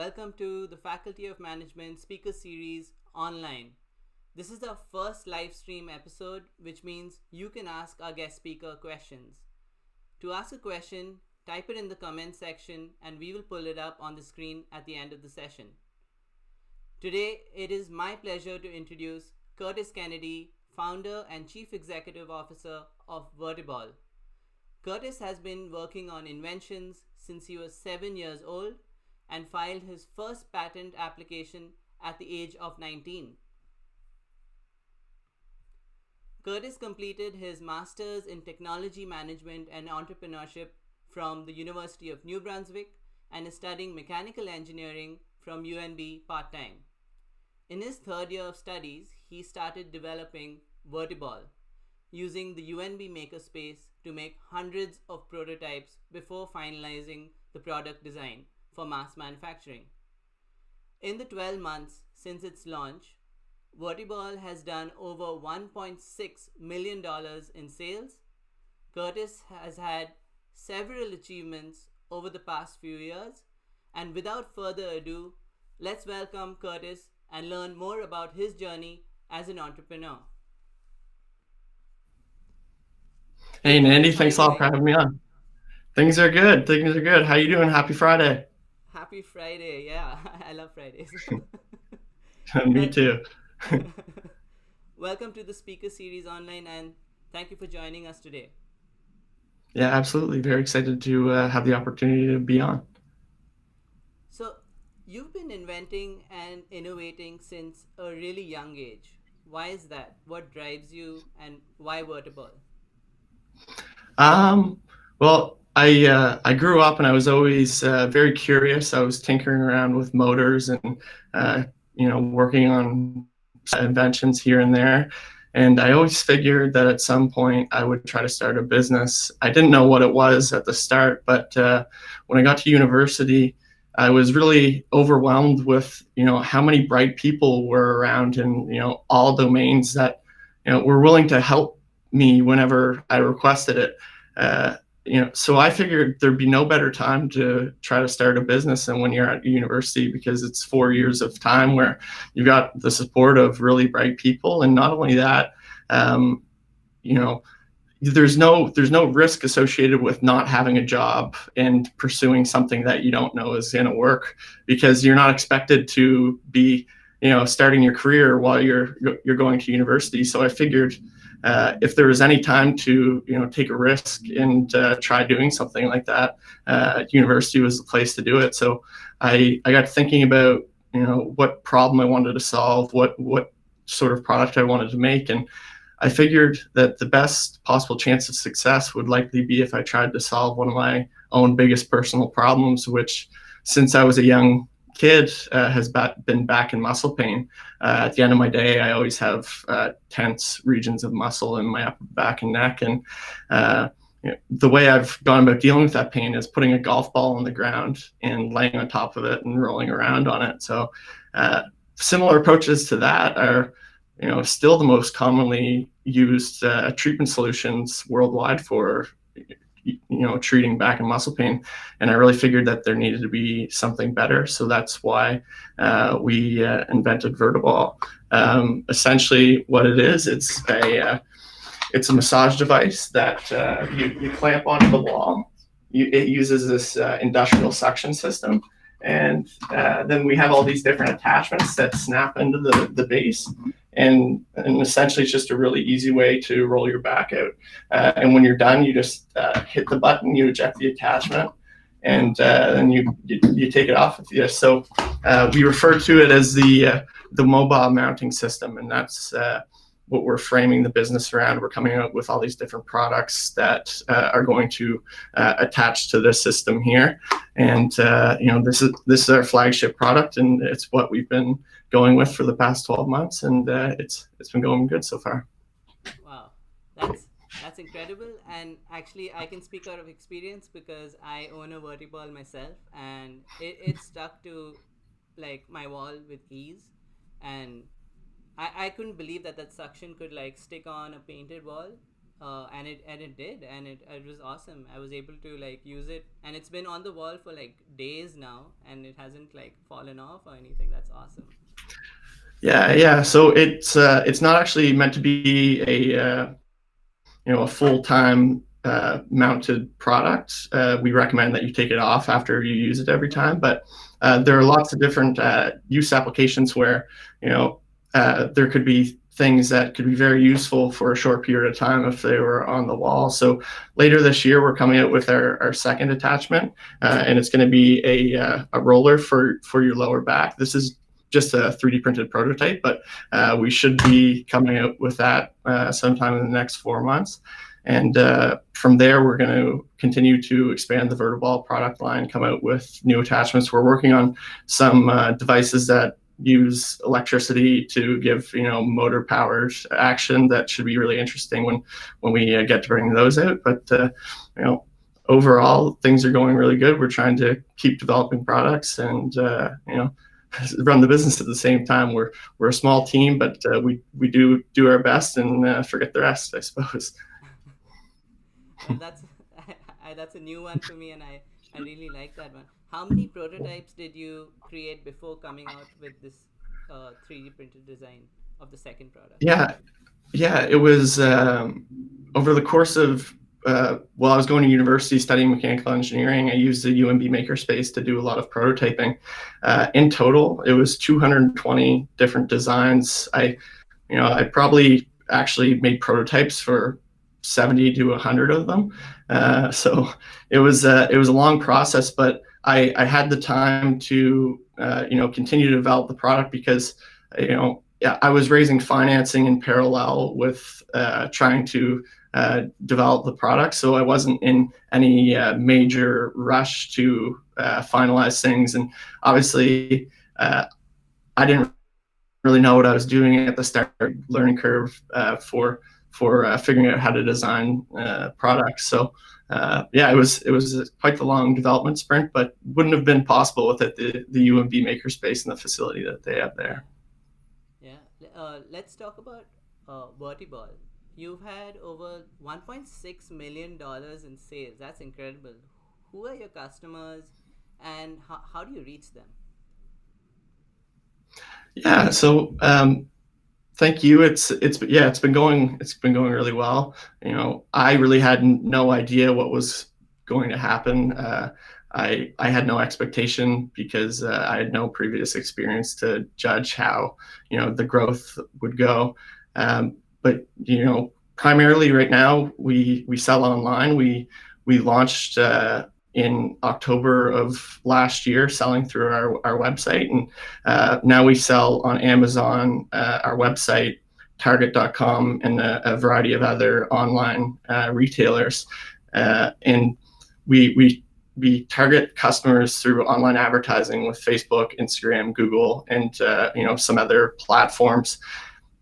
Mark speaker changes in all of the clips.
Speaker 1: welcome to the Faculty of Management Speaker Series online. This is the first live stream episode, which means you can ask our guest speaker questions. To ask a question, type it in the comment section and we will pull it up on the screen at the end of the session. Today, it is my pleasure to introduce Curtis Kennedy, founder and chief executive officer of Vertiball. Curtis has been working on inventions since he was 7 years old and filed his first patent application at the age of 19. Curtis completed his master's in technology management and entrepreneurship from the University of New Brunswick and is studying mechanical engineering from UNB part-time. In his third year of studies, he started developing Vertiball, using the UNB Makerspace to make hundreds of prototypes before finalizing the product design for mass manufacturing. In the 12 months since its launch, Vertiball has done over $1.6 million in sales. Curtis has had several achievements over the past few years, and without further ado, let's welcome Curtis and learn more about his journey as an entrepreneur.
Speaker 2: Hey, Nandy, thanks a lot for having me on. Things are good. How you doing? Happy Friday.
Speaker 1: Happy Friday. Yeah, I love Fridays.
Speaker 2: Me too.
Speaker 1: Welcome to the speaker series online and thank you for joining us today.
Speaker 2: Yeah, absolutely. Very excited to have the opportunity to be on.
Speaker 1: So, you've been inventing and innovating since a really young age. Why is that? What drives you and why Vertiball?
Speaker 2: Well, I grew up and I was always very curious. I was tinkering around with motors and working on inventions here and there. And I always figured that at some point I would try to start a business. I didn't know what it was at the start, but when I got to university, I was really overwhelmed with how many bright people were around in all domains that were willing to help me whenever I requested it. So I figured there'd be no better time to try to start a business than when you're at university, because it's 4 years of time where you've got the support of really bright people, and not only that, there's no risk associated with not having a job and pursuing something that you don't know is going to work, because you're not expected to be starting your career while you're going to university. So I figured if there was any time to take a risk and try doing something like that, university was the place to do it. So I got thinking about what problem I wanted to solve, what sort of product I wanted to make, and I figured that the best possible chance of success would likely be if I tried to solve one of my own biggest personal problems, which, since I was a young kid, has been back and muscle pain. At the end of my day, I always have tense regions of muscle in my upper back and neck. And the way I've gone about dealing with that pain is putting a golf ball on the ground and laying on top of it and rolling around on it. So similar approaches to that are still the most commonly used treatment solutions worldwide for treating back and muscle pain. And I really figured that there needed to be something better. So that's why we invented Vertiball. Essentially what it is, it's a massage device that you clamp onto the wall. It uses this industrial suction system. And then we have all these different attachments that snap into the base. And essentially it's just a really easy way to roll your back out. And when you're done, you just hit the button, you eject the attachment, and then you take it off with you. So we refer to it as the mobile mounting system, and that's what we're framing the business around. We're coming out with all these different products that are going to attach to this system here. And this is our flagship product, and it's what we've been going with for the past 12 months, and it's been going good so far.
Speaker 1: Wow, that's incredible. And actually, I can speak out of experience because I own a Vertiball myself, and it stuck to like my wall with ease. And I couldn't believe that suction could like stick on a painted wall. and it did, and it was awesome. I was able to like use it, and it's been on the wall for like days now, and it hasn't like fallen off or anything. That's awesome.
Speaker 2: Yeah. So it's not actually meant to be a full-time mounted product. We recommend that you take it off after you use it every time, but there are lots of different use applications where there could be things that could be very useful for a short period of time if they were on the wall. So later this year, we're coming out with our second attachment, and it's going to be a roller for your lower back. This is just a 3D printed prototype, but we should be coming out with that sometime in the next 4 months. And from there, we're going to continue to expand the Vertiball product line, come out with new attachments. We're working on some devices that use electricity to give motor powered action. That should be really interesting when we get to bring those out. But overall, things are going really good. We're trying to keep developing products and run the business at the same time. We're a small team, but we do our best and forget the rest, I suppose.
Speaker 1: Well, that's a new one for me, and I really like that one. How many prototypes did you create before coming out with this 3D printed design of the second product?
Speaker 2: Yeah, it was over the course of while I was going to university studying mechanical engineering. I used the UNB Makerspace to do a lot of prototyping. In total, it was 220 different designs. I probably actually made prototypes for 70 to 100 of them. So it was a long process, but I had the time to continue to develop the product because I was raising financing in parallel with trying to develop the product. So I wasn't in any major rush to finalize things. And obviously, I didn't really know what I was doing at the start learning curve for figuring out how to design products. So it was quite the long development sprint, but wouldn't have been possible without the UNB Makerspace and the facility that they have there.
Speaker 1: Yeah, let's talk about Vertiball. You've had over $1.6 million in sales. That's incredible. Who are your customers, and how do you reach them?
Speaker 2: Yeah, so thank you. It's been going really well. I really had no idea what was going to happen. I had no expectation because I had no previous experience to judge how the growth would go. But primarily right now we sell online. We launched in October of last year, selling through our website, and now we sell on Amazon, our website, Target.com, and a variety of other online retailers. And we target customers through online advertising with Facebook, Instagram, Google, and some other platforms.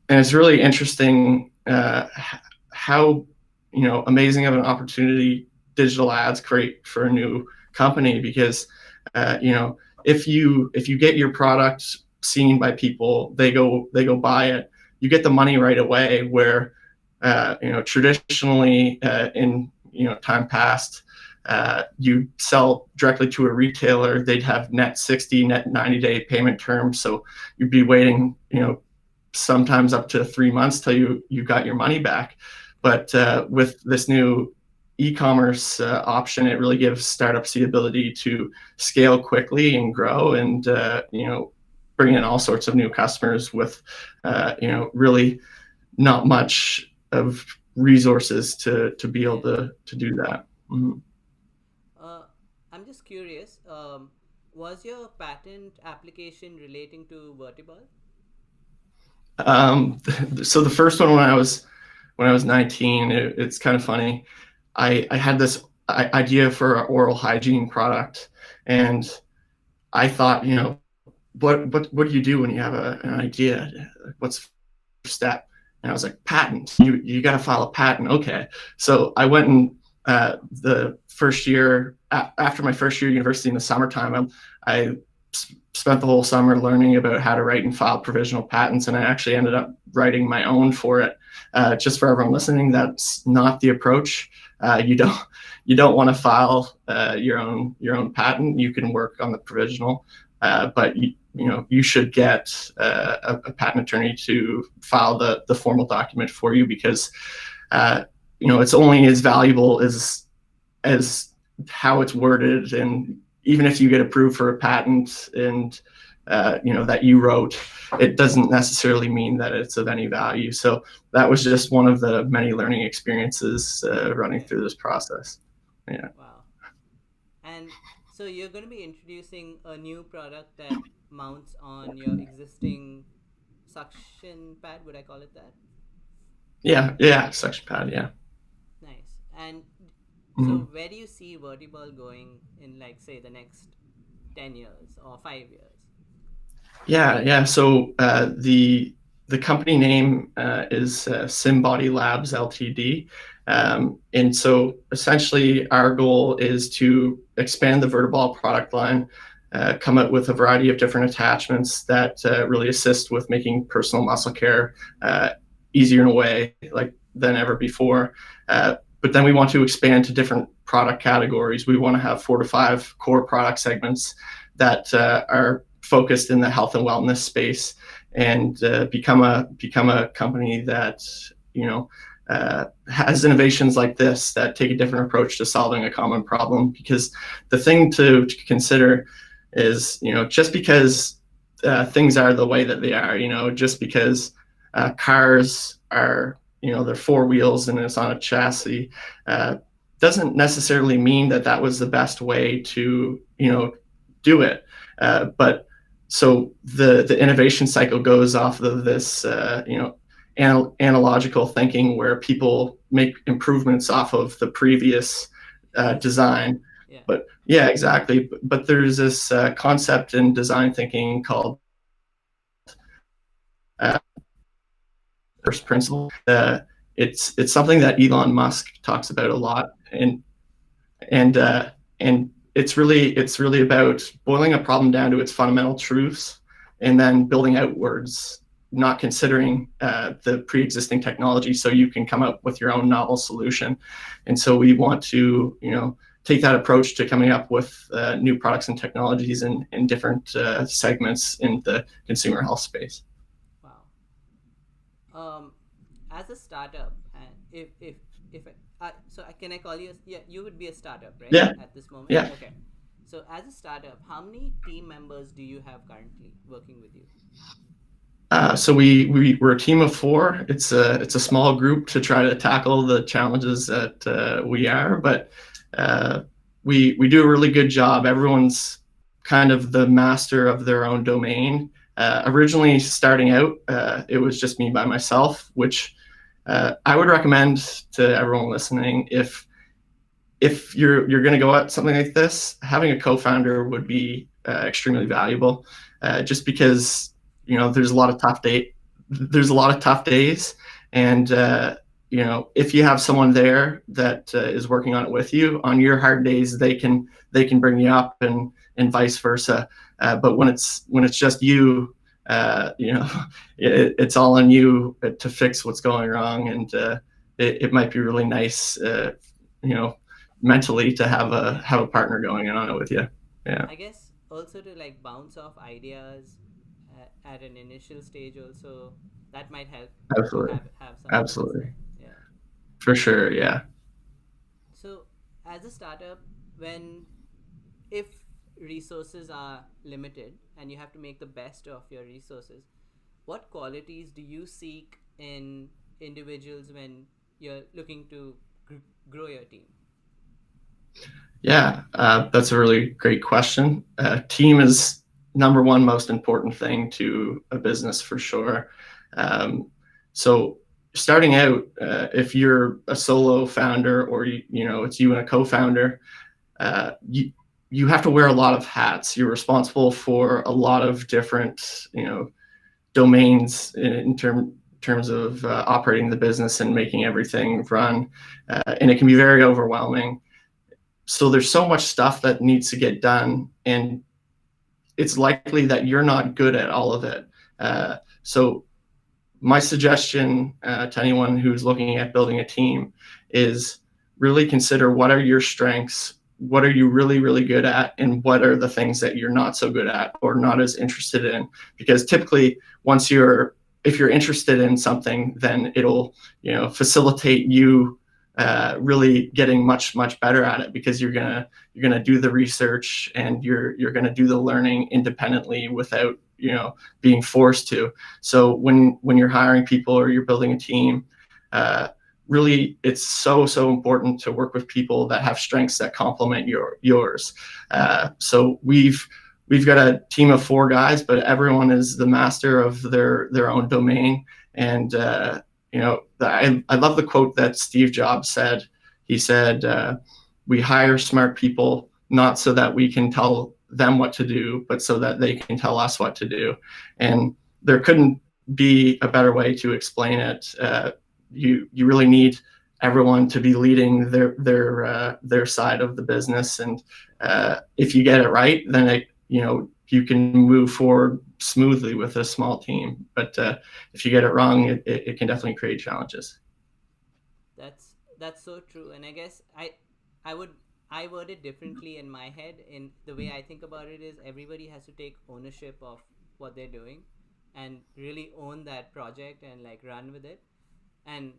Speaker 2: And it's really interesting how amazing of an opportunity digital ads create for a new company, because if you get your product seen by people, they go buy it, you get the money right away, where traditionally in time past, you sell directly to a retailer, they'd have net 60, net 90-day payment terms, so you'd be waiting sometimes up to 3 months till you got your money back. But with this new e-commerce option, it really gives startups the ability to scale quickly and grow, and bring in all sorts of new customers with really not much of resources to be able to do that. Mm-hmm.
Speaker 1: I'm just curious, was your patent application relating to Vertiball?
Speaker 2: So the first one, when I was 19, it's kind of funny. I had this idea for an oral hygiene product, and I thought, what do you do when you have an idea? What's the first step? And I was like, patent. You got to file a patent. Okay. So I went and the first year, after my first year at university in the summertime, I spent the whole summer learning about how to write and file provisional patents, and I actually ended up writing my own for it just for everyone listening, that's not the approach. You don't want to file your own patent. You can work on the provisional, but you should get a patent attorney to file the formal document for you, because it's only as valuable as how it's worded. And even if you get approved for a patent and that you wrote, it doesn't necessarily mean that it's of any value. So that was just one of the many learning experiences running through this process. Yeah.
Speaker 1: Wow. And so you're going to be introducing a new product that mounts on your existing suction pad, would I call it that?
Speaker 2: Yeah, suction pad, yeah.
Speaker 1: Nice. And so where do you see Vertiball going in, like, say, the next 10 years or 5 years?
Speaker 2: Yeah. So the company name is SimBody Labs Ltd. And so essentially our goal is to expand the Vertiball product line, come up with a variety of different attachments that really assist with making personal muscle care easier in a way like than ever before. But then we want to expand to different product categories. We want to have 4 to 5 core product segments that are focused in the health and wellness space, and become a company that has innovations like this that take a different approach to solving a common problem. Because the thing to consider is, just because things are the way that they are, just because cars are, they're 4 wheels and it's on a chassis, doesn't necessarily mean that was the best way to, do it. But so the innovation cycle goes off of this, analogical thinking, where people make improvements off of the previous design.
Speaker 1: Yeah.
Speaker 2: But yeah, exactly. But there's this concept in design thinking called first principle. It's something that Elon Musk talks about a lot, and it's really about boiling a problem down to its fundamental truths and then building outwards, not considering the pre-existing technology, so you can come up with your own novel solution. And so we want to take that approach to coming up with new products and technologies in different segments in the consumer health space.
Speaker 1: Wow. As a startup, and so can I call you? You would be a startup, right?
Speaker 2: Yeah.
Speaker 1: At this moment.
Speaker 2: Yeah.
Speaker 1: Okay. So as a startup, how many team members do you have currently working with you?
Speaker 2: So we're a team of 4. It's a small group to try to tackle the challenges that we are, but we do a really good job. Everyone's kind of the master of their own domain. Originally starting out, it was just me by myself, which I would recommend to everyone listening. If you're going to go at something like this, having a co-founder would be extremely valuable, just because there's a lot of tough days, and if you have someone there that is working on it with you on your hard days, they can bring you up, and vice versa. But when it's just you, it's all on you to fix what's going wrong, and it might be really nice, mentally, to have a partner going on it with you. Yeah.
Speaker 1: I guess also to like bounce off ideas at an initial stage, also that might help.
Speaker 2: Absolutely.
Speaker 1: Have some.
Speaker 2: Absolutely.
Speaker 1: Yeah.
Speaker 2: For sure. Yeah.
Speaker 1: So as a startup, if resources are limited and you have to make the best of your resources, what qualities do you seek in individuals when you're looking to grow your team?
Speaker 2: Yeah, that's a really great question. Team is number one most important thing to a business, for sure. So starting out, if you're a solo founder, or it's you and a co-founder, you have to wear a lot of hats. You're responsible for a lot of different domains in terms of operating the business and making everything run, and it can be very overwhelming. So there's so much stuff that needs to get done, and it's likely that you're not good at all of it. So my suggestion to anyone who's looking at building a team is really consider what are your strengths, what are you really, really good at, and what are the things that you're not so good at or not as interested in. Because typically, if you're interested in something, then it'll facilitate you really getting much better at it, because you're gonna do the research and you're gonna do the learning independently without being forced to. So when you're hiring people or you're building a team, really it's so important to work with people that have strengths that complement yours. So we've got a team of 4 guys, but everyone is the master of their own domain. And I love the quote that Steve Jobs said. He said, "We hire smart people not so that we can tell them what to do, but so that they can tell us what to do." And there couldn't be a better way to explain it. You really need everyone to be leading their side of the business, and if you get it right, then you can move forward smoothly with a small team. But if you get it wrong, it can definitely create challenges.
Speaker 1: That's so true. And I guess I word it differently in my head. In the way I think about it is, everybody has to take ownership of what they're doing and really own that project and like run with it. And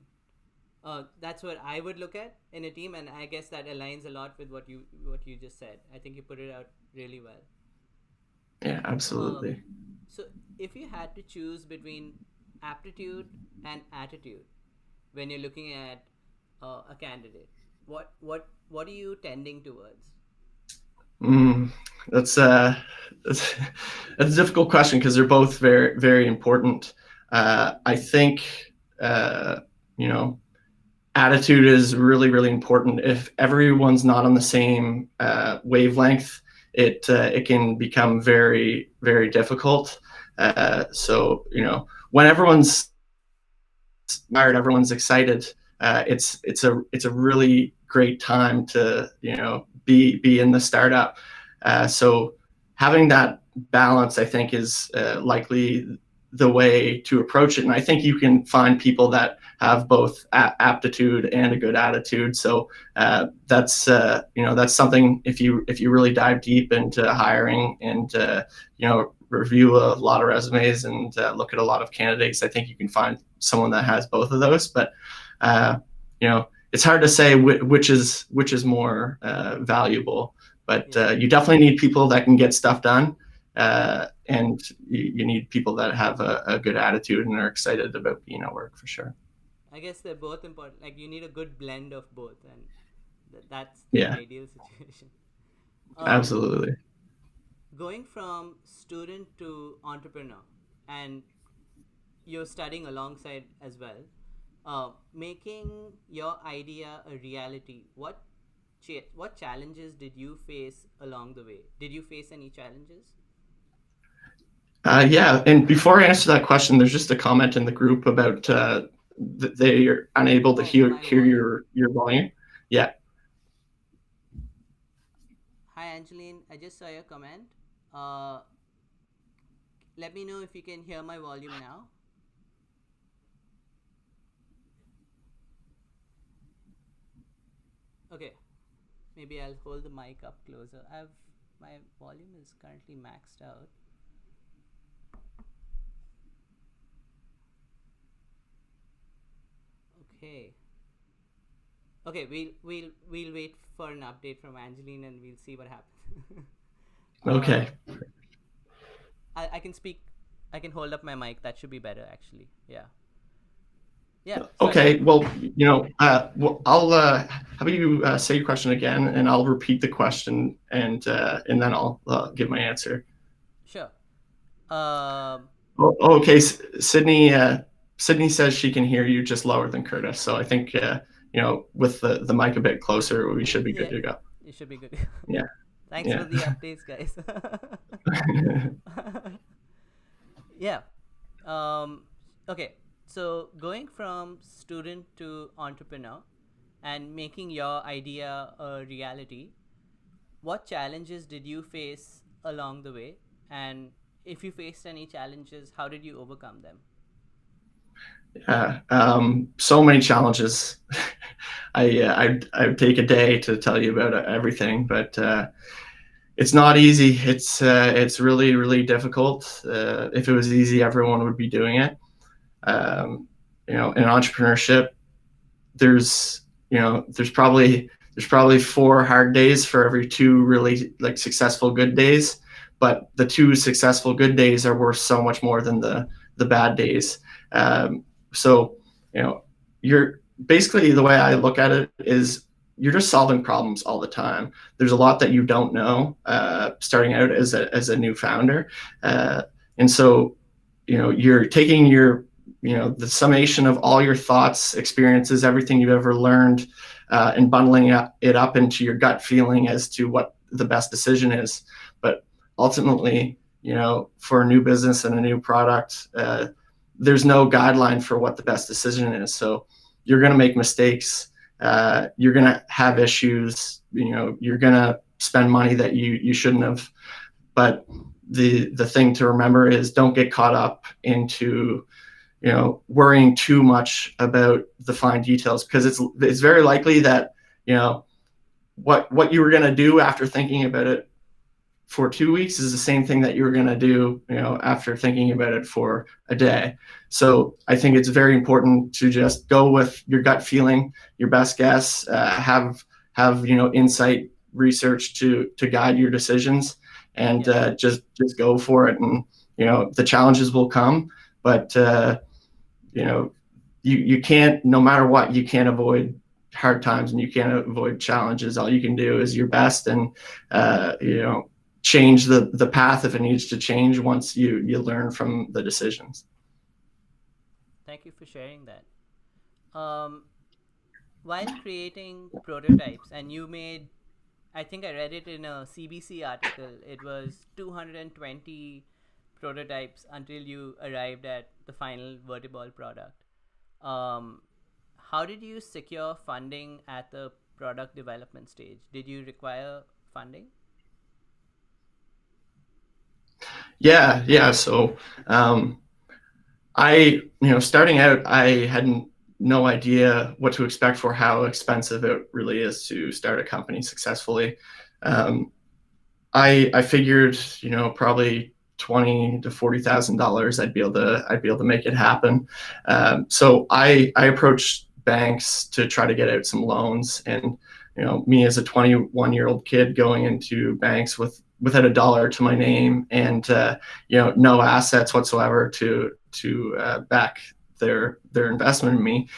Speaker 1: that's what I would look at in a team. And I guess that aligns a lot with what you just said. I think you put it out really well.
Speaker 2: Yeah, absolutely.
Speaker 1: So if you had to choose between aptitude and attitude when you're looking at a candidate, what are you tending towards?
Speaker 2: That's a difficult question, because they're both very, very important. I think attitude is really, really important. If everyone's not on the same wavelength, it can become very, very difficult. So when everyone's inspired, everyone's excited, it's a really great time to be in the startup. So having that balance, I think, is likely the way to approach it. And I think you can find people that have both aptitude and a good attitude. So that's something, if you really dive deep into hiring and review a lot of resumes and look at a lot of candidates, I think you can find someone that has both of those. But it's hard to say which is more valuable. But you definitely need people that can get stuff done. And you need people that have a good attitude and are excited about being at work, for sure.
Speaker 1: I guess they're both important. Like, you need a good blend of both, and that's the ideal situation.
Speaker 2: Absolutely.
Speaker 1: Going from student to entrepreneur, and you're studying alongside as well, making your idea a reality. What challenges did you face along the way? Did you face any challenges?
Speaker 2: Yeah, and before I answer that question, there's just a comment in the group about they are unable to hear your volume. Yeah.
Speaker 1: Hi, Angeline. I just saw your comment. Let me know if you can hear my volume now. Okay. Maybe I'll hold the mic up closer. My volume is currently maxed out. Okay. Okay, we'll wait for an update from Angeline and we'll see what happens.
Speaker 2: Okay.
Speaker 1: I can speak. I can hold up my mic. That should be better, actually. Yeah. Yeah.
Speaker 2: Okay. Well, I'll how about you say your question again, and I'll repeat the question, and then I'll give my answer.
Speaker 1: Sure.
Speaker 2: Okay. Sydney says she can hear you just lower than Curtis, so I think with the mic a bit closer, we should be good to go.
Speaker 1: It should be good.
Speaker 2: Yeah.
Speaker 1: Thanks for the updates, guys. Yeah. Okay. So going from student to entrepreneur and making your idea a reality, what challenges did you face along the way? And if you faced any challenges, how did you overcome them?
Speaker 2: So many challenges. I'd take a day to tell you about everything, but it's not easy. It's really, really difficult. If it was easy, everyone would be doing it. In entrepreneurship, there's probably 4 hard days for every 2 really like successful good days, but the 2 successful good days are worth so much more than the bad days. So you're basically, the way I look at it is you're just solving problems all the time. There's a lot that you don't know starting out as a new founder, and so you're taking the summation of all your thoughts, experiences, everything you've ever learned, and bundling it up into your gut feeling as to what the best decision is. But ultimately, for a new business and a new product, there's no guideline for what the best decision is. So you're going to make mistakes. You're going to have issues. You're going to spend money that you shouldn't have. But the thing to remember is don't get caught up into worrying too much about the fine details, because it's very likely that what you were going to do after thinking about it for 2 weeks is the same thing that you were going to do after thinking about it for a day. So I think it's very important to just go with your gut feeling, your best guess, have insight research to guide your decisions, and just go for it. And the challenges will come, but you can't, no matter what, you can't avoid hard times and you can't avoid challenges. All you can do is your best, and change the path if it needs to change once you learn from the decisions.
Speaker 1: Thank you for sharing that. While creating prototypes, and you made, I think I read it in a CBC article, it was 220 prototypes until you arrived at the final Vertiball product. How did you secure funding at the product development stage? Did you require funding?
Speaker 2: Yeah. So starting out, I had no idea what to expect for how expensive it really is to start a company successfully. I figured, probably $20,000 to $40,000, I'd be able to make it happen. So I approached banks to try to get out some loans, and me as a 21-year-old kid going into banks without a dollar to my name, and no assets whatsoever to back their investment in me.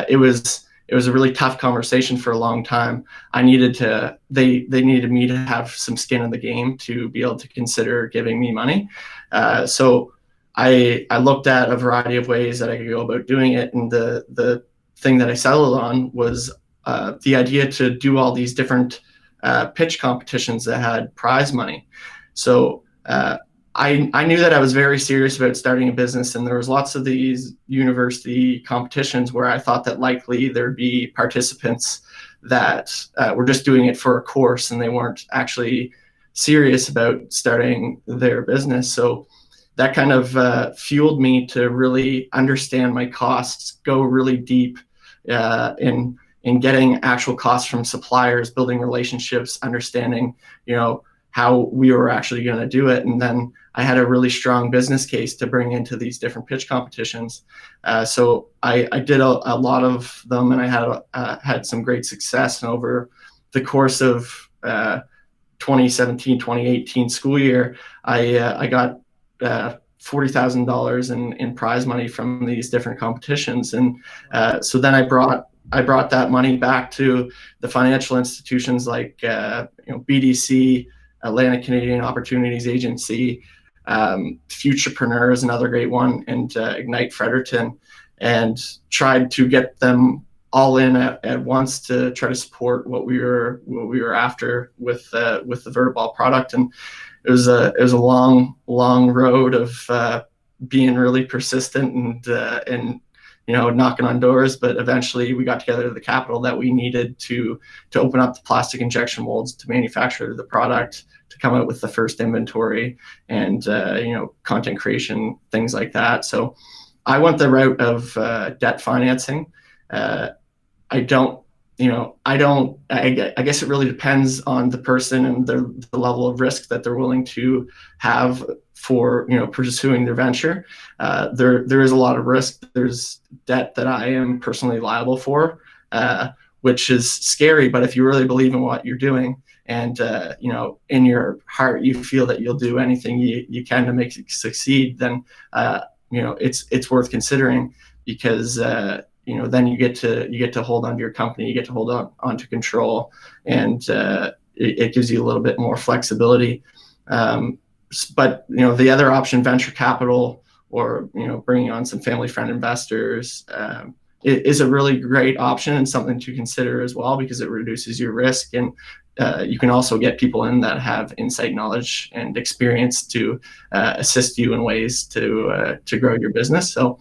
Speaker 2: It was a really tough conversation for a long time. They needed me to have some skin in the game to be able to consider giving me money. So I looked at a variety of ways that I could go about doing it, and the thing that I settled on was the idea to do all these different pitch competitions that had prize money. So I knew that I was very serious about starting a business, and there was lots of these university competitions where I thought that likely there'd be participants that were just doing it for a course and they weren't actually serious about starting their business. So that kind of fueled me to really understand my costs, go really deep in getting actual costs from suppliers, building relationships, understanding, how we were actually going to do it. And then I had a really strong business case to bring into these different pitch competitions. So I did a lot of them, and I had some great success. And over the course of 2017, 2018 school year, I got $40,000 in prize money from these different competitions. And so then I brought that money back to the financial institutions like BDC, Atlantic Canadian Opportunities Agency, Futurepreneur is another great one, and Ignite Fredericton, and tried to get them all in at once to try to support what we were after with the Vertiball product. And it was a long road of being really persistent and knocking on doors, but eventually we got together the capital that we needed to open up the plastic injection molds, to manufacture the product, to come out with the first inventory, and content creation, things like that. So I went the route of debt financing. I don't, I guess it really depends on the person and the level of risk that they're willing to have for, pursuing their venture. There is a lot of risk. There's debt that I am personally liable for, which is scary. But if you really believe in what you're doing and, in your heart, you feel that you'll do anything you can to make it succeed, then, it's worth considering because, then you get to hold on to your company, you get to hold on to control, and it gives you a little bit more flexibility. But the other option, venture capital, or bringing on some family friend investors, is a really great option and something to consider as well, because it reduces your risk, and you can also get people in that have insight, knowledge, and experience to assist you in ways to grow your business. So.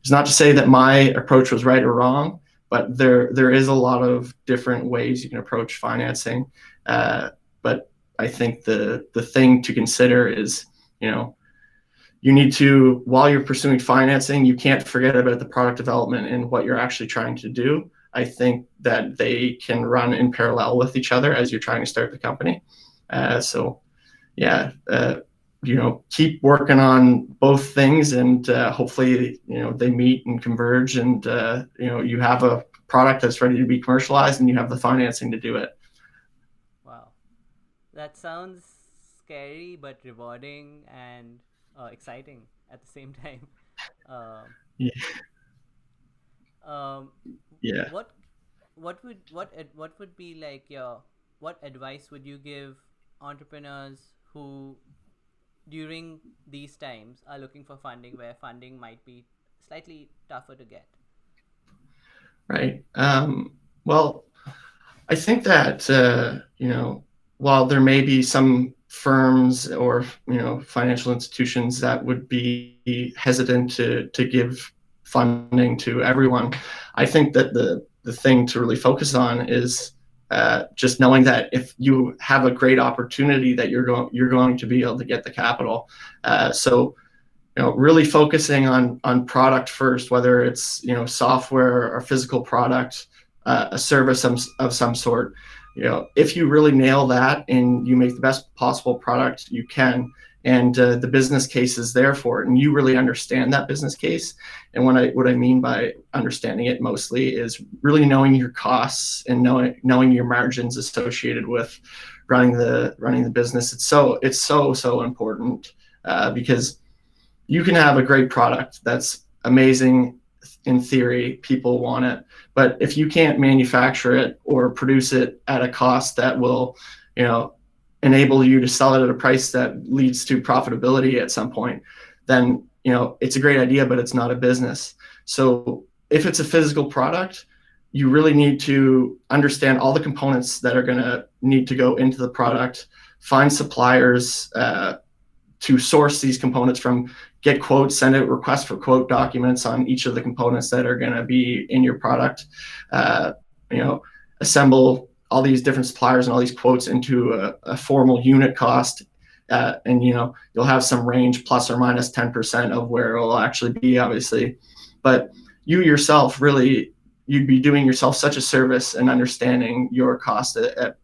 Speaker 2: It's not to say that my approach was right or wrong, but there is a lot of different ways you can approach financing. But I think the thing to consider is, you need to, while you're pursuing financing, you can't forget about the product development and what you're actually trying to do. I think that they can run in parallel with each other as you're trying to start the company. Keep working on both things, and hopefully, they meet and converge, and you have a product that's ready to be commercialized, and you have the financing to do it.
Speaker 1: Wow, that sounds scary but rewarding and exciting at the same time.
Speaker 2: Yeah. Yeah.
Speaker 1: What would be like what advice would you give entrepreneurs who during these times are looking for funding, where funding might be slightly tougher to get?
Speaker 2: Right. Well, I think that while there may be some firms or financial institutions that would be hesitant to give funding to everyone, I think that the thing to really focus on is just knowing that if you have a great opportunity, that you're going to be able to get the capital. So really focusing on product first, whether it's software or physical product, a service of some sort. If you really nail that and you make the best possible product you can, and the business case is there for it, and you really understand that business case. And what I mean by understanding it mostly is really knowing your costs and knowing your margins associated with running the business. It's so important, because you can have a great product that's amazing in theory, people want it, but if you can't manufacture it or produce it at a cost that will enable you to sell it at a price that leads to profitability at some point, then it's a great idea, but it's not a business. So if it's a physical product, you really need to understand all the components that are going to need to go into the product, find suppliers to source these components from, get quotes, send out requests for quote documents on each of the components that are going to be in your product, assemble all these different suppliers and all these quotes into a formal unit cost. And you'll have some range plus or minus 10% of where it will actually be, obviously. But you yourself, really, you'd be doing yourself such a service and understanding your cost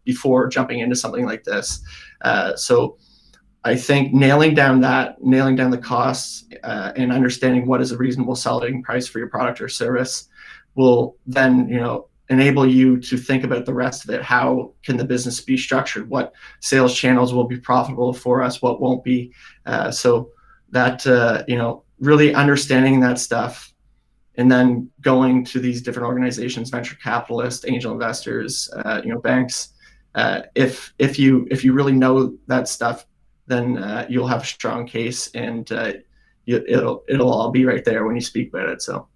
Speaker 2: before jumping into something like this. So I think nailing down the costs and understanding what is a reasonable selling price for your product or service will then, enable you to think about the rest of it. How can the business be structured? What sales channels will be profitable for us? What won't be? So that, really understanding that stuff, and then going to these different organizations, venture capitalists, angel investors, banks. If you really know that stuff, then you'll have a strong case, and it'll all be right there when you speak about it. So.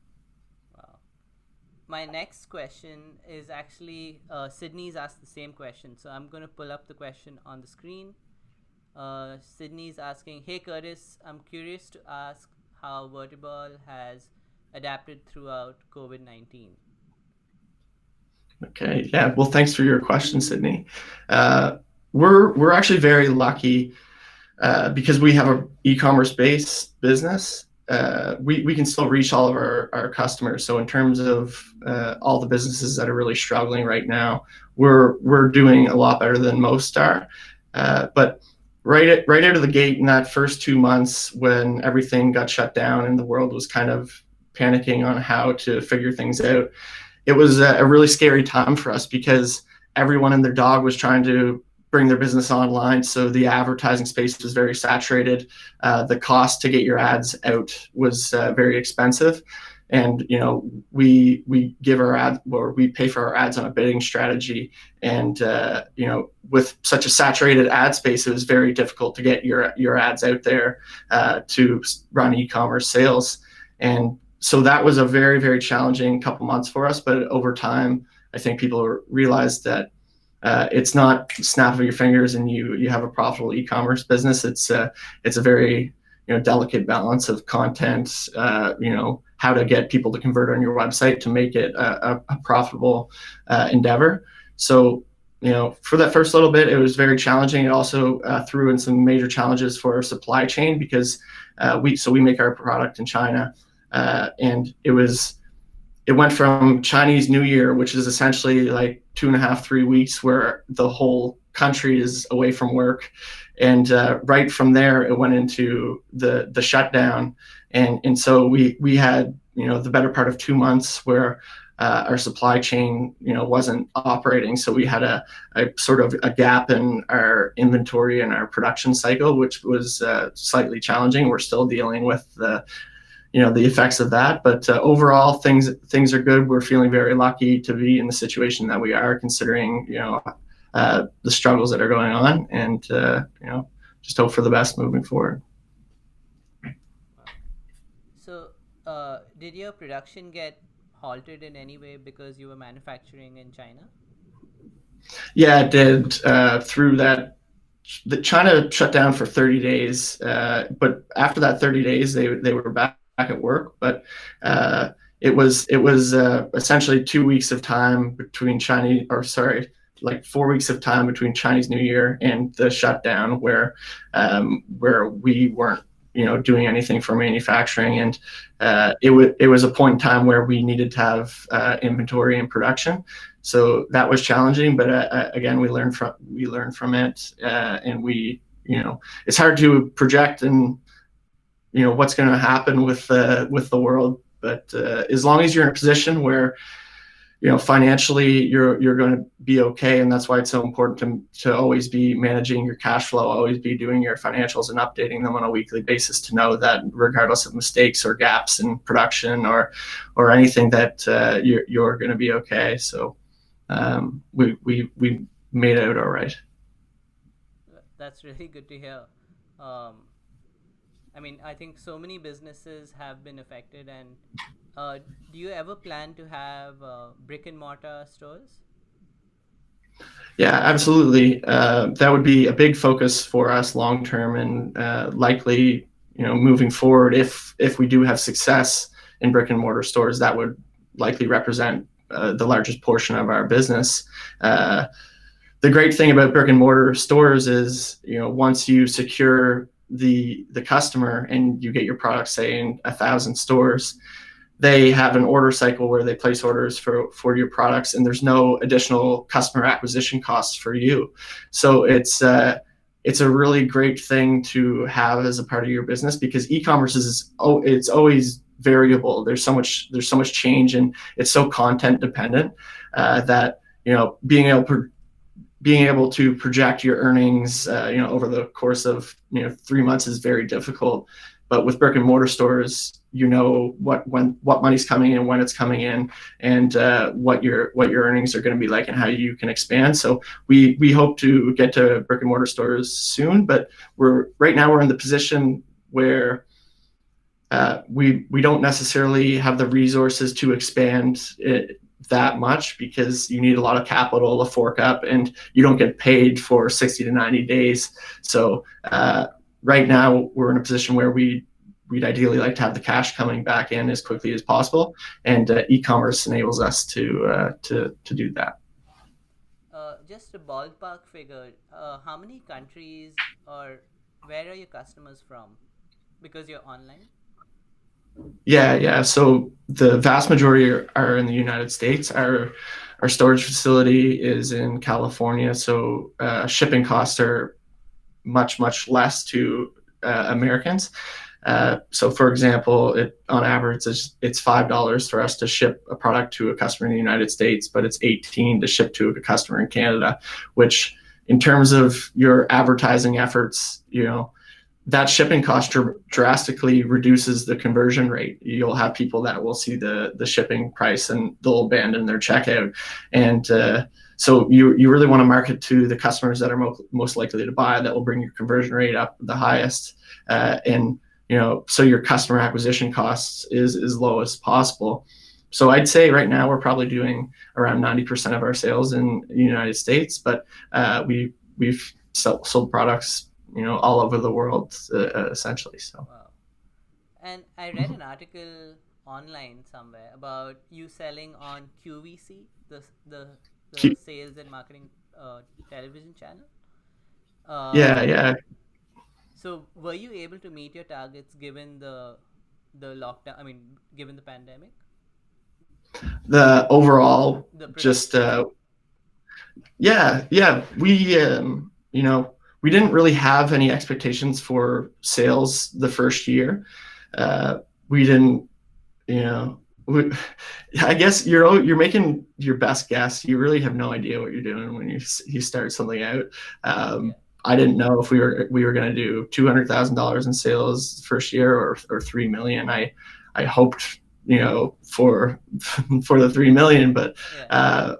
Speaker 1: My next question is actually, Sydney's asked the same question. So I'm going to pull up the question on the screen. Sydney's asking, hey Curtis, I'm curious to ask how Vertiball has adapted throughout COVID-19.
Speaker 2: Okay, yeah, well, thanks for your question, Sydney. We're actually very lucky because we have an e-commerce based business. we can still reach all of our customers. So in terms of all the businesses that are really struggling right now, we're doing a lot better than most are. But right out of the gate in that first 2 months when everything got shut down and the world was kind of panicking on how to figure things out, it was a really scary time for us because everyone and their dog was trying to bring their business online. So the advertising space was very saturated. The cost to get your ads out was very expensive. And we give our ad, or we pay for our ads on a bidding strategy. And with such a saturated ad space, it was very difficult to get your ads out there to run e-commerce sales. And so that was a very, very challenging couple months for us. But over time, I think people realized that it's not snap of your fingers and you have a profitable e-commerce business. It's a very delicate balance of content, how to get people to convert on your website to make it a profitable endeavor. So for that first little bit, it was very challenging. It also threw in some major challenges for our supply chain because we make our product in China, and it went from Chinese New Year, which is essentially like 2.5, 3 weeks where the whole country is away from work. And right from there, it went into the shutdown. And so we had, the better part of 2 months where our supply chain, wasn't operating. So we had a sort of a gap in our inventory and our production cycle, which was slightly challenging. We're still dealing with the effects of that, but overall things are good. We're feeling very lucky to be in the situation that we are, considering the struggles that are going on, and just hope for the best moving forward.
Speaker 1: So, did your production get halted in any way because you were manufacturing in China?
Speaker 2: Yeah, it did. Through that, China shut down for 30 days, but after that 30 days, they were back at work. But it was essentially 2 weeks of time between like 4 weeks of time between Chinese New Year and the shutdown, where we weren't doing anything for manufacturing, and it was a point in time where we needed to have inventory and production. So that was challenging, but again, we learned from it, and it's hard to project and what's going to happen with the world, but as long as you're in a position where financially you're going to be okay, and that's why it's so important to always be managing your cash flow, always be doing your financials and updating them on a weekly basis to know that regardless of mistakes or gaps in production or anything, that you're going to be okay. So we made it out all right.
Speaker 1: That's really good to hear. I think so many businesses have been affected, and do you ever plan to have brick and mortar stores?
Speaker 2: Yeah, absolutely. That would be a big focus for us long term, and likely, moving forward, if we do have success in brick and mortar stores, that would likely represent the largest portion of our business. The great thing about brick and mortar stores is, once you secure the customer and you get your product, say, in 1,000 stores, they have an order cycle where they place orders for your products, and there's no additional customer acquisition costs for you. So it's a really great thing to have as a part of your business, because e-commerce it's always variable. There's so much change, and it's so content dependent that being able to project your earnings over the course of 3 months is very difficult. But with brick and mortar stores, what money's coming in, when it's coming in, and what your earnings are going to be like, and how you can expand. So we hope to get to brick and mortar stores soon, but right now we're in the position where we don't necessarily have the resources to expand it that much, because you need a lot of capital to fork up, and you don't get paid for 60 to 90 days. So right now we're in a position where we'd ideally like to have the cash coming back in as quickly as possible, and e-commerce enables us to do that.
Speaker 1: Just a ballpark figure, how many countries, or where are your customers from? Because you're online.
Speaker 2: Yeah. So the vast majority are in the United States. Our storage facility is in California, so shipping costs are much less to Americans. So, for example, on average it's $5 for us to ship a product to a customer in the United States, but it's 18 to ship to a customer in Canada. Which, in terms of your advertising efforts, that shipping cost drastically reduces the conversion rate. You'll have people that will see the shipping price and they'll abandon their checkout. And so you really want to market to the customers that are most likely to buy, that will bring your conversion rate up the highest. And so your customer acquisition costs is as low as possible. So I'd say right now we're probably doing around 90% of our sales in the United States, but we've sold products all over the world, essentially. So.
Speaker 1: Wow. And I read an article online somewhere about you selling on QVC, the sales and marketing television channel.
Speaker 2: Yeah,
Speaker 1: Uh,
Speaker 2: yeah.
Speaker 1: so were you able to meet your targets given the lockdown? I mean, given the pandemic,
Speaker 2: The overall,
Speaker 1: the
Speaker 2: just
Speaker 1: production.
Speaker 2: yeah. We didn't really have any expectations for sales the first year. We didn't, you know, we, I guess you're making your best guess. You really have no idea what you're doing when you start something out.
Speaker 1: Yeah.
Speaker 2: I didn't know if we were going to do $200,000 in sales first year or 3 million. I hoped for for the 3 million, but
Speaker 1: Yeah.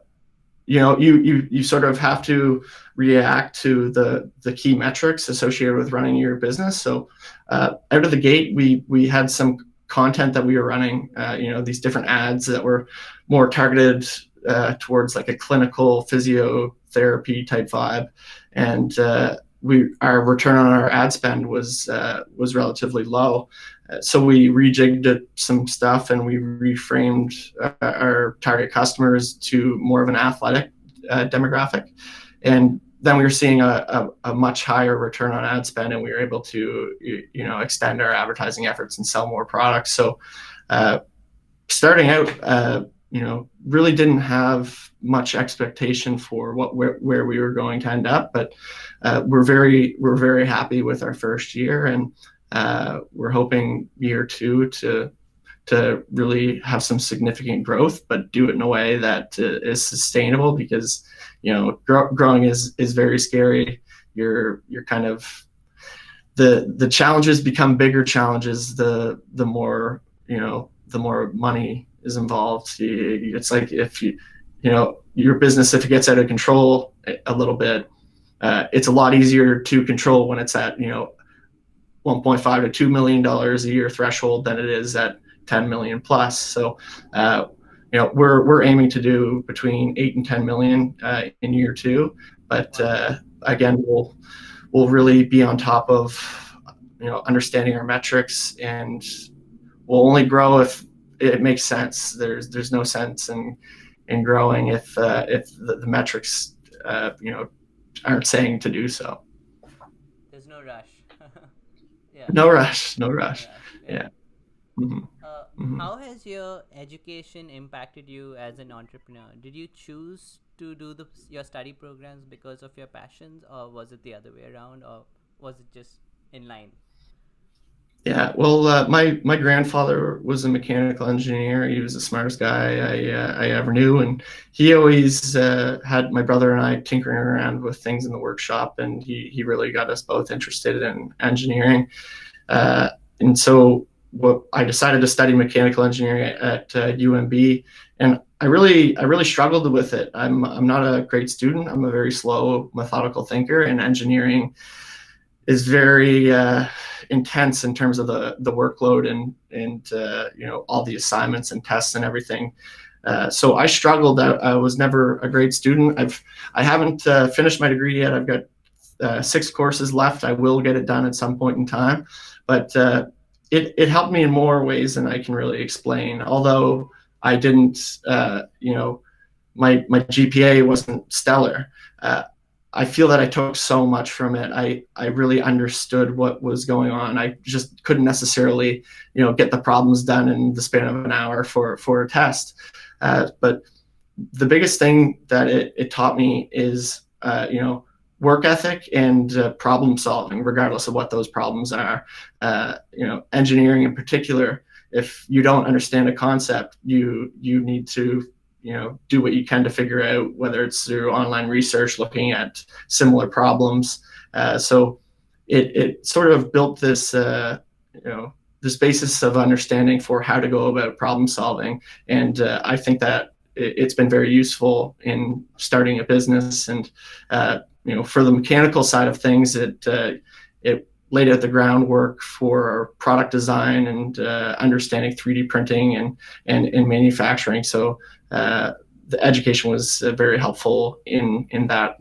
Speaker 2: you sort of have to react to the key metrics associated with running your business. So out of the gate, we had some content that we were running, these different ads that were more targeted towards like a clinical physiotherapy type vibe, and our return on our ad spend was relatively low. So we rejigged some stuff and we reframed our target customers to more of an athletic demographic. And then we were seeing a much higher return on ad spend, and we were able to extend our advertising efforts and sell more products. So starting out, really didn't have much expectation for where we were going to end up, but we're very happy with our first year, and we're hoping year two to really have some significant growth, but do it in a way that is sustainable, because growing is very scary. You're kind of the challenges become bigger challenges the more the more money is involved. It's like if your business, if it gets out of control a little bit, it's a lot easier to control when it's at 1.5 to $2 million a year threshold than it is at 10 million plus. So we're aiming to do between 8 and 10 million in year two, but again, we'll really be on top of understanding our metrics, and we'll only grow if it makes sense. There's no sense in growing if the metrics aren't saying to do so.
Speaker 1: There's no rush. Yeah.
Speaker 2: No rush, no
Speaker 1: No
Speaker 2: rush.
Speaker 1: rush. Yeah.
Speaker 2: Yeah. Mm-hmm. Mm-hmm.
Speaker 1: How has your education impacted you as an entrepreneur? Did you choose to do your study programs because of your passions, or was it the other way around, or was it just in line?
Speaker 2: Yeah, well, my grandfather was a mechanical engineer. He was the smartest guy I ever knew, and he always had my brother and I tinkering around with things in the workshop, and he really got us both interested in engineering. And so I decided to study mechanical engineering at UNB, and I really struggled with it. I'm not a great student. I'm a very slow, methodical thinker, and engineering is very intense in terms of the workload and all the assignments and tests and everything. So I struggled. I was never a great student. I haven't finished my degree yet. I've got 6 courses left. I will get it done at some point in time, but it helped me in more ways than I can really explain. Although I didn't, my GPA wasn't stellar. I feel that I took so much from it. I really understood what was going on. I just couldn't necessarily, get the problems done in the span of an hour for a test. But the biggest thing that it taught me is, work ethic and problem solving, regardless of what those problems are. Engineering in particular, if you don't understand a concept, you need to do what you can to figure out, whether it's through online research, looking at similar problems. So it sort of built this, this basis of understanding for how to go about problem solving. And I think that it's been very useful in starting a business. And, for the mechanical side of things, it laid out the groundwork for product design and understanding 3D printing and manufacturing. So the education was very helpful in that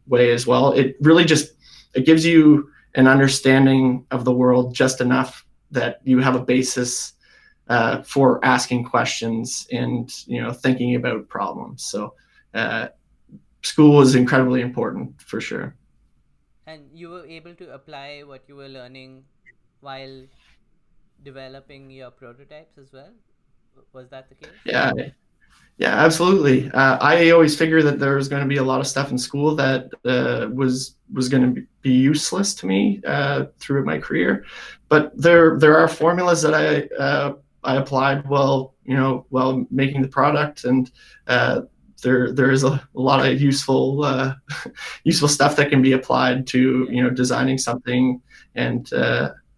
Speaker 2: way as well. It really it gives you an understanding of the world just enough that you have a basis for asking questions and thinking about problems. So school is incredibly important for sure.
Speaker 1: And you were able to apply what you were learning while developing your prototypes as well? Was that the case?
Speaker 2: Yeah, absolutely. I always figured that there was going to be a lot of stuff in school that was going to be useless to me through my career, but there are formulas that I applied while making the product, and there is a lot of useful stuff that can be applied to designing something, and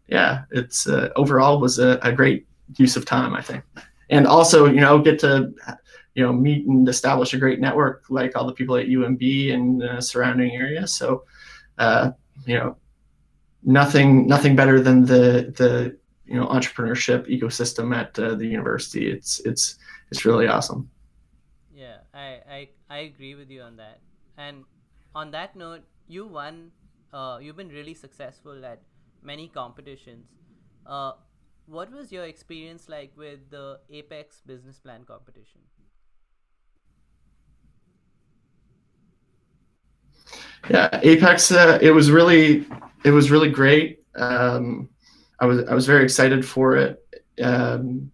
Speaker 2: it's overall was a great use of time, I think, and also get to meet and establish a great network like all the people at UNB and surrounding areas. So nothing better than the entrepreneurship ecosystem at the university. It's really awesome.
Speaker 1: Yeah, I agree with you on that. And on that note, you've been really successful at many competitions. What was your experience like with the IBEX Business Plan Competition?
Speaker 2: Yeah, Apex. It was really great. I was very excited for it. To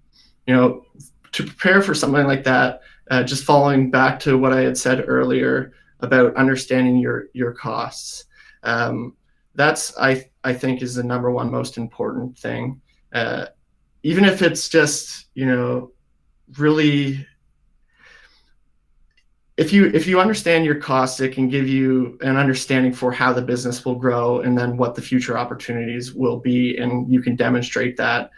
Speaker 2: prepare for something like that, just following back to what I had said earlier about understanding your costs. That's I think is the number one most important thing. Even if it's just really. If you understand your costs, it can give you an understanding for how the business will grow and then what the future opportunities will be, and you can demonstrate that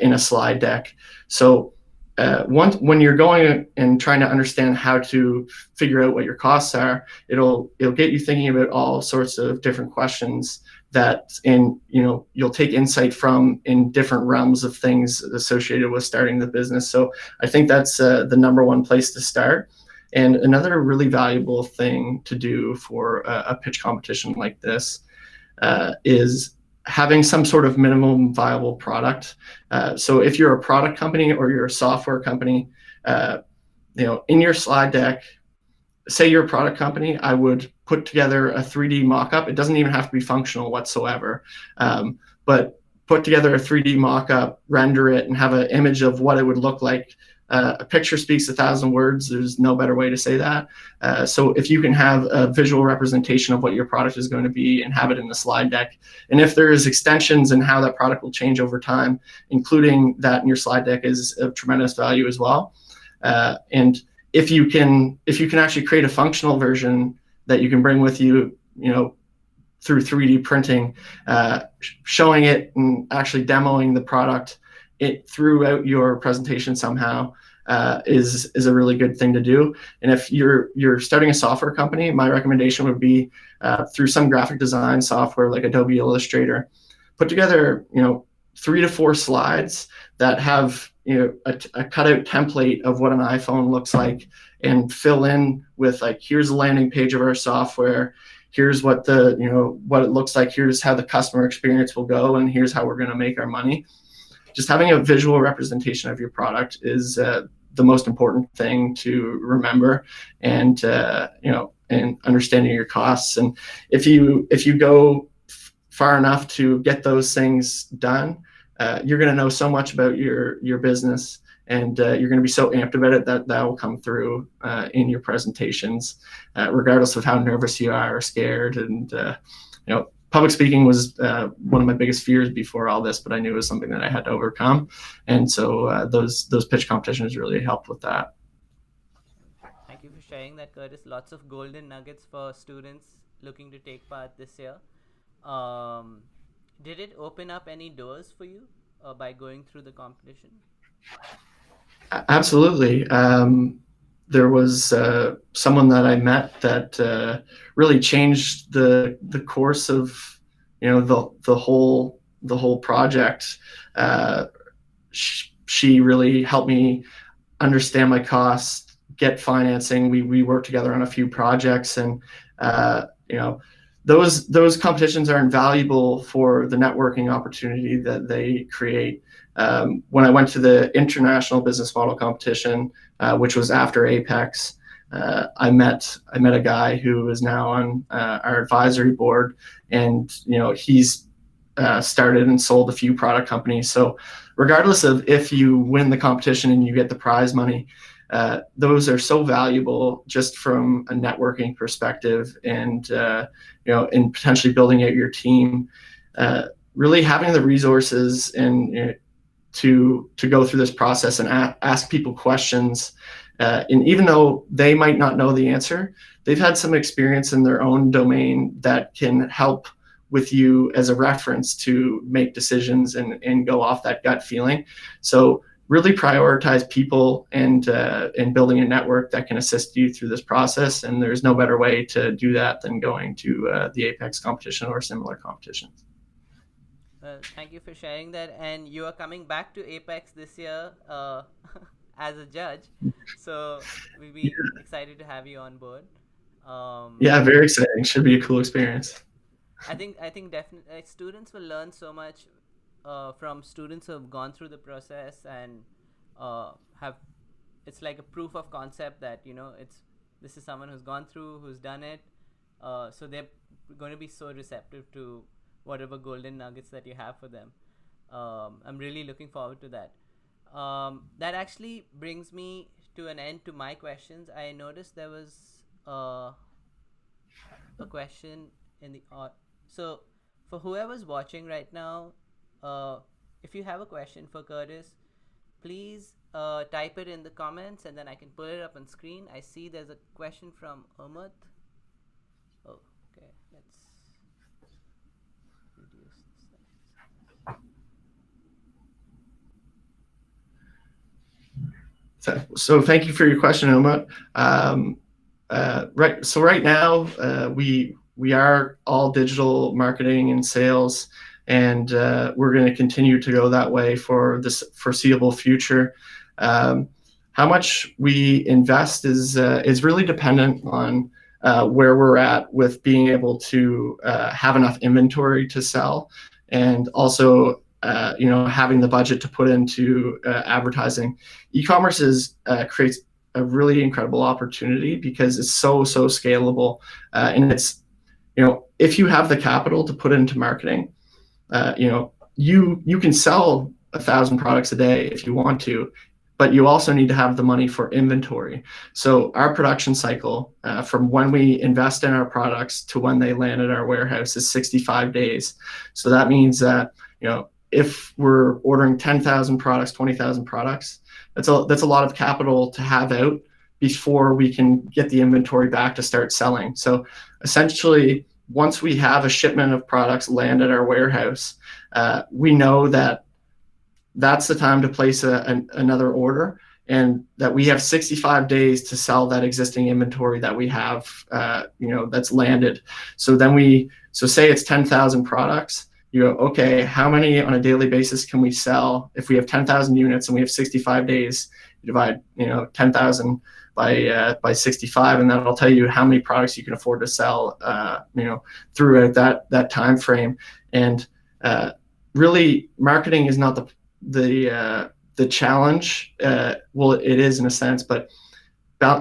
Speaker 2: in a slide deck. So when you're going and trying to understand how to figure out what your costs are, it'll get you thinking about all sorts of different questions that you'll take insight from in different realms of things associated with starting the business. So I think that's the number one place to start. And another really valuable thing to do for a pitch competition like this is having some sort of minimum viable product. So if you're a product company or you're a software company, in your slide deck, say you're a product company, I would put together a 3D mock-up. It doesn't even have to be functional whatsoever, but put together a 3D mock-up, render it, and have an image of what it would look like. A picture speaks 1,000 words. There's no better way to say that. So if you can have a visual representation of what your product is going to be and have it in the slide deck, and if there is extensions and how that product will change over time, including that in your slide deck is of tremendous value as well. And if you can actually create a functional version that you can bring with you, through 3D printing, showing it and actually demoing the product throughout your presentation somehow is a really good thing to do. And if you're starting a software company, my recommendation would be through some graphic design software like Adobe Illustrator, put together 3 to 4 slides that have a cutout template of what an iPhone looks like, and fill in with here's the landing page of our software, here's what what it looks like, here's how the customer experience will go, and here's how we're going to make our money. Just having a visual representation of your product is the most important thing to remember. And and understanding your costs. And if you go far enough to get those things done, you're going to know so much about your business, and you're going to be so amped about it that will come through in your presentations, regardless of how nervous you are or scared. And public speaking was one of my biggest fears before all this, but I knew it was something that I had to overcome. And so those pitch competitions really helped with that.
Speaker 1: Thank you for sharing that, Curtis. Lots of golden nuggets for students looking to take part this year. Did it open up any doors for you by going through the competition?
Speaker 2: Absolutely. There was someone that I met that really changed the course of the whole project. She really helped me understand my costs, get financing. We worked together on a few projects, and those competitions are invaluable for the networking opportunity that they create. When I went to the International Business Model Competition, which was after Apex, I met a guy who is now on our advisory board, and he's started and sold a few product companies. So regardless of if you win the competition and you get the prize money, those are so valuable just from a networking perspective, and in potentially building out your team. Really having the resources and to go through this process and ask people questions, and even though they might not know the answer, they've had some experience in their own domain that can help with you as a reference to make decisions and go off that gut feeling. So really prioritize people and building a network that can assist you through this process. And there's no better way to do that than going to the Apex competition or similar competitions.
Speaker 1: Well, thank you for sharing that. And you are coming back to Apex this year as a judge. So we'll be excited to have you on board.
Speaker 2: Yeah, very exciting. Should be a cool experience.
Speaker 1: I think definitely students will learn so much from students who have gone through the process and it's like a proof of concept that this is someone who's gone through, who's done it, so they're going to be so receptive to whatever golden nuggets that you have for them. I'm really looking forward to that. That actually brings me to an end to my questions. I noticed there was a question in the so for whoever's watching right now, if you have a question for Curtis, please type it in the comments and then I can pull it up on screen. I see there's a question from Umut. Oh, okay. Let's reduce
Speaker 2: this. So thank you for your question, Umut. Right now, we are all digital marketing and sales, and we're going to continue to go that way for this foreseeable future. How much we invest is really dependent on where we're at with being able to have enough inventory to sell, and also having the budget to put into advertising. E-commerce creates a really incredible opportunity because it's so scalable, and it's if you have the capital to put into marketing, you can sell 1,000 products a day if you want to, but you also need to have the money for inventory. So our production cycle from when we invest in our products to when they land at our warehouse is 65 days. So that means that if we're ordering 10,000 products, 20,000 products, that's a lot of capital to have out before we can get the inventory back to start selling. So essentially, once we have a shipment of products land at our warehouse, we know that that's the time to place another order, and that we have 65 days to sell that existing inventory that we have, that's landed. So then say it's 10,000 products. You go, okay, how many on a daily basis can we sell? If we have 10,000 units and we have 65 days, you divide 10,000 by 65, and that'll tell you how many products you can afford to sell throughout that time frame. And really, marketing is not the challenge. Well, it is in a sense, but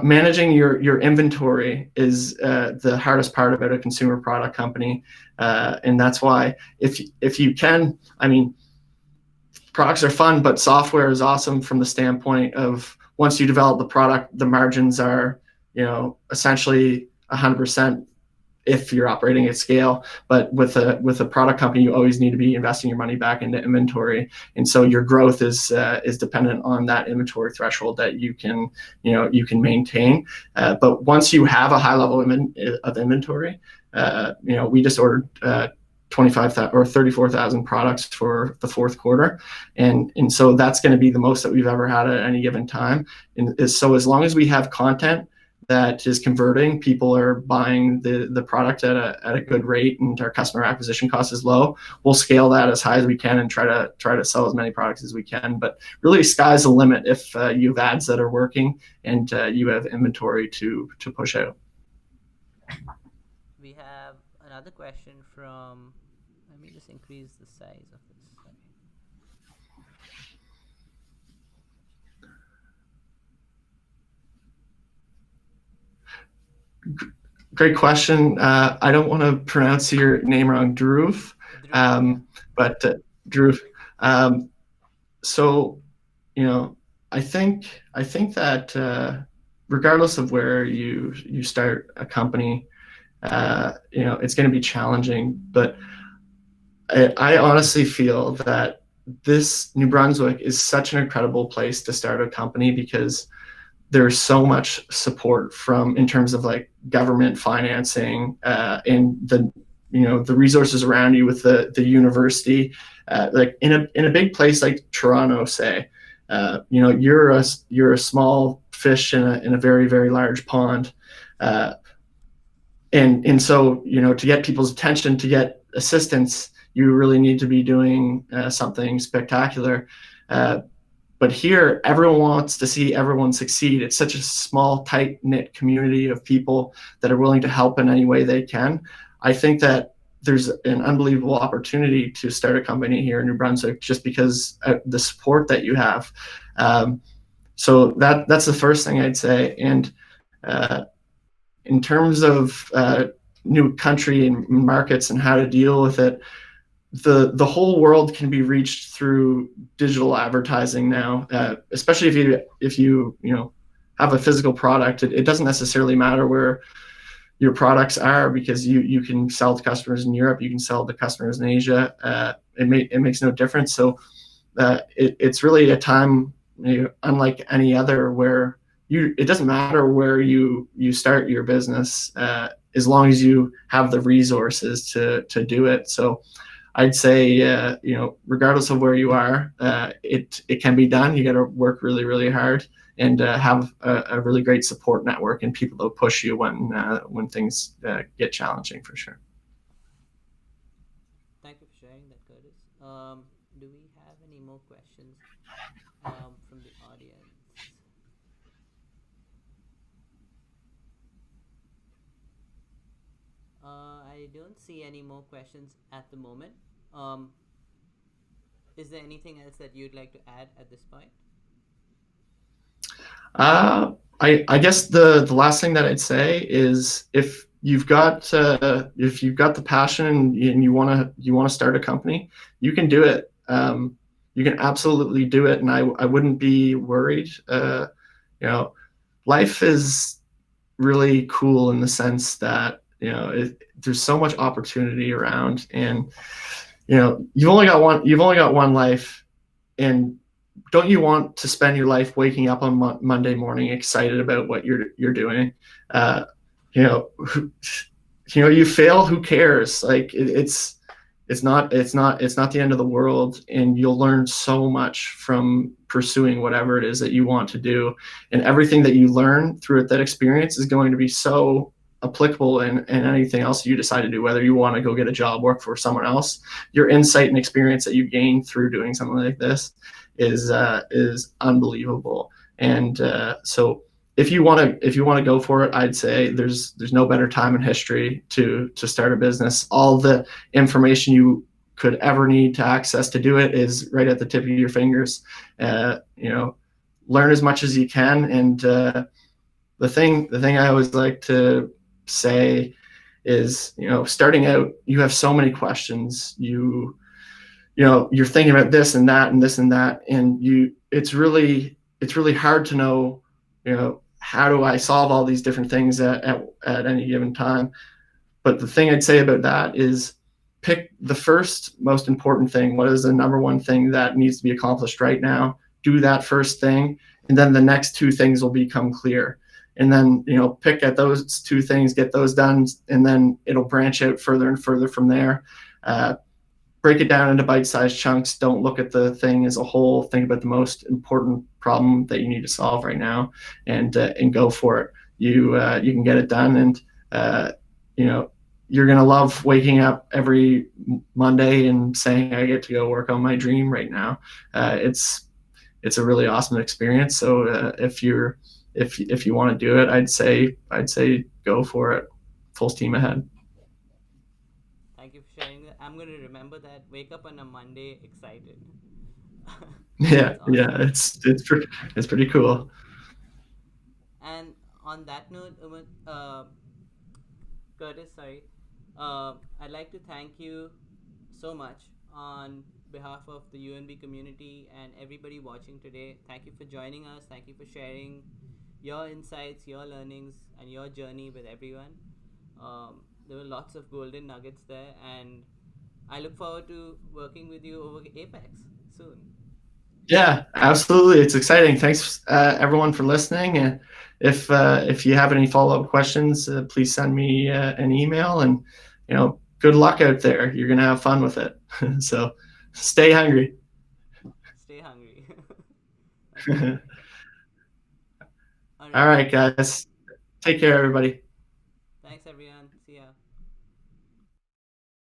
Speaker 2: managing your inventory is the hardest part about a consumer product company, and that's why if you can, I mean, products are fun, but software is awesome from the standpoint of once you develop the product, the margins are, essentially 100% if you're operating at scale. But with a product company, you always need to be investing your money back into inventory, and so your growth is dependent on that inventory threshold that you can maintain. But once you have a high level of inventory, we just ordered 25,000 or 34,000 products for the fourth quarter, and so that's going to be the most that we've ever had at any given time. And so as long as we have content that is converting, people are buying the product at a good rate, and our customer acquisition cost is low, we'll scale that as high as we can and try to sell as many products as we can. But really, sky's the limit if you have ads that are working and you have inventory to push out.
Speaker 1: We have another question from, let me just increase the size of this.
Speaker 2: Great question. I don't want to pronounce your name wrong, Drew. But Drew. So, I think that regardless of where you start a company, it's going to be challenging. But I honestly feel that this New Brunswick is such an incredible place to start a company because there's so much support in terms of like government financing and the resources around you with the university. Like in a big place like Toronto, say, you're a small fish in a very, very large pond, and so to get people's attention, to get assistance, you really need to be doing something spectacular. But here, everyone wants to see everyone succeed. It's such a small, tight-knit community of people that are willing to help in any way they can. I think that there's an unbelievable opportunity to start a company here in New Brunswick just because the support that you have. So that's the first thing I'd say. And in terms of new country and markets and how to deal with it, the whole world can be reached through digital advertising now, especially if you have a physical product. It doesn't necessarily matter where your products are, because you can sell to customers in Europe, you can sell to customers in Asia. It makes no difference. So it's really a time unlike any other where it doesn't matter where you start your business, as long as you have the resources to do it. So I'd say, regardless of where you are, it can be done. You got to work really, really hard and have a really great support network and people that push you when things get challenging, for sure.
Speaker 1: Thank you for sharing that, Curtis. Do we have any more questions from the audience? I don't see any more questions at the moment. Is there anything else that you'd like to add at this point?
Speaker 2: I guess the last thing that I'd say is if you've got the passion and you want to start a company, you can do it. You can absolutely do it, and I wouldn't be worried. Life is really cool in the sense that there's so much opportunity around, and you've only got one life, and don't you want to spend your life waking up on Monday morning excited about what you're doing? You fail, who cares? Like it's not the end of the world, and you'll learn so much from pursuing whatever it is that you want to do, and everything that you learn through that experience is going to be so applicable in anything else you decide to do, whether you want to go get a job, work for someone else. Your insight and experience that you gain through doing something like this is unbelievable. And so if you want to go for it, I'd say there's no better time in history to start a business. All the information you could ever need to access to do it is right at the tip of your fingers. Learn as much as you can, and the thing I always like to say is, starting out, you have so many questions. You're thinking about this and that and this and that, and it's really hard to know, how do I solve all these different things at any given time. But the thing I'd say about that is pick the first most important thing. What is the number one thing that needs to be accomplished right now? Do that first thing, and then the next two things will become clear. And then, pick at those two things, get those done, and then it'll branch out further and further from there. Break it down into bite-sized chunks. Don't look at the thing as a whole. Think about the most important problem that you need to solve right now, and go for it. You can get it done, and you're gonna love waking up every Monday and saying, I get to go work on my dream right now. It's a really awesome experience. So if you want to do it, I'd say go for it, full steam ahead.
Speaker 1: Thank you for sharing that. I'm going to remember that. Wake up on a Monday excited.
Speaker 2: Yeah,
Speaker 1: Awesome.
Speaker 2: yeah, it's pretty cool.
Speaker 1: And on that note, Curtis, sorry, I'd like to thank you so much on behalf of the UNB community and everybody watching today. Thank you for joining us. Thank you for sharing your insights, your learnings, and your journey with everyone. There were lots of golden nuggets there, and I look forward to working with you over Apex soon.
Speaker 2: Yeah, absolutely. It's exciting. Thanks, everyone, for listening. And if you have any follow-up questions, please send me an email. And good luck out there. You're gonna have fun with it. So, stay hungry.
Speaker 1: Stay hungry.
Speaker 2: All right, guys. Take care, everybody.
Speaker 1: Thanks, everyone. See ya.